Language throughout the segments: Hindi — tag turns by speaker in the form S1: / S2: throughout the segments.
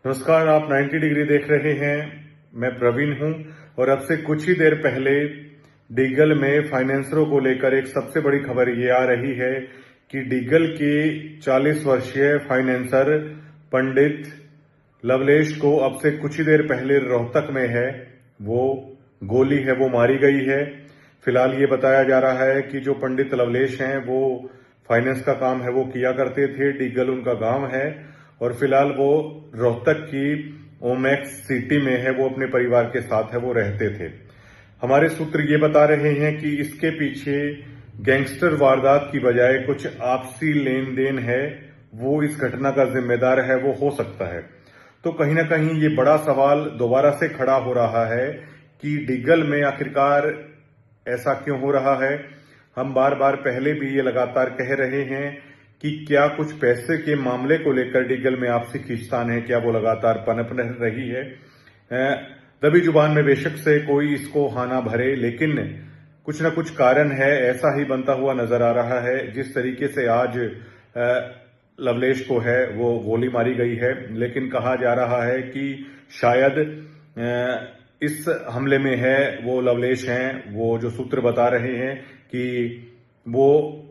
S1: नमस्कार, आप 90 डिग्री देख रहे हैं। मैं प्रवीण हूं और अब से कुछ ही देर पहले डीगल में फाइनेंसरों को लेकर एक सबसे बड़ी खबर ये आ रही है कि डीगल के 40 वर्षीय फाइनेंसर पंडित लवलेश को अब से कुछ ही देर पहले रोहतक में है वो गोली है वो मारी गई है। फिलहाल ये बताया जा रहा है कि जो पंडित लवलेश हैं वो फाइनेंस का काम है वो किया करते थे, डीगल उनका गांव है और फिलहाल वो रोहतक की ओमैक्स सिटी में है, वो अपने परिवार के साथ है वो रहते थे। हमारे सूत्र ये बता रहे हैं कि इसके पीछे गैंगस्टर वारदात की बजाय कुछ आपसी लेन देन है, वो इस घटना का जिम्मेदार है, वो हो सकता है। तो कहीं ना कहीं ये बड़ा सवाल दोबारा से खड़ा हो रहा है कि डीगल में आखिरकार ऐसा क्यों हो रहा है। हम बार बार पहले भी ये लगातार कह रहे हैं कि क्या कुछ पैसे के मामले को लेकर डीगल में आपसी खींचतान है, क्या वो लगातार पनप रही है। दबी जुबान में बेशक से कोई इसको हाना भरे, लेकिन कुछ न कुछ कारण है, ऐसा ही बनता हुआ नजर आ रहा है। जिस तरीके से आज लवलेश को है वो गोली मारी गई है, लेकिन कहा जा रहा है कि शायद इस हमले में है वो लवलेश हैं। वो जो सूत्र बता रहे हैं कि वो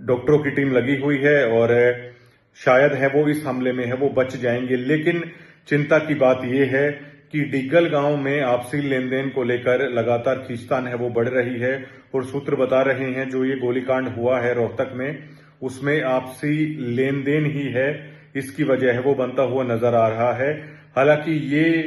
S1: डॉक्टरों की टीम लगी हुई है और शायद है वो इस हमले में है वो बच जाएंगे। लेकिन चिंता की बात यह है कि डीगल गांव में आपसी लेन देन को लेकर लगातार खींचतान है वो बढ़ रही है और सूत्र बता रहे हैं जो ये गोलीकांड हुआ है रोहतक में, उसमें आपसी लेन देन ही है, इसकी वजह है वो बनता हुआ नजर आ रहा है। हालांकि ये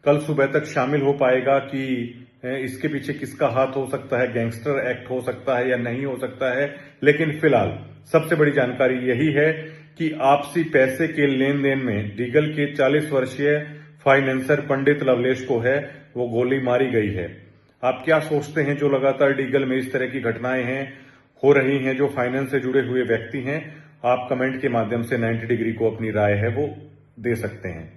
S1: कल सुबह तक शामिल हो पाएगा कि इसके पीछे किसका हाथ हो सकता है, गैंगस्टर एक्ट हो सकता है या नहीं हो सकता है। लेकिन फिलहाल सबसे बड़ी जानकारी यही है कि आपसी पैसे के लेन देन में डीगल के 40 वर्षीय फाइनेंसर पंडित लवलेश को है वो गोली मारी गई है। आप क्या सोचते हैं जो लगातार डीगल में इस तरह की घटनाएं हैं हो रही हैं, जो फाइनेंस से जुड़े हुए व्यक्ति हैं? आप कमेंट के माध्यम से 90 डिग्री को अपनी राय है वो दे सकते हैं।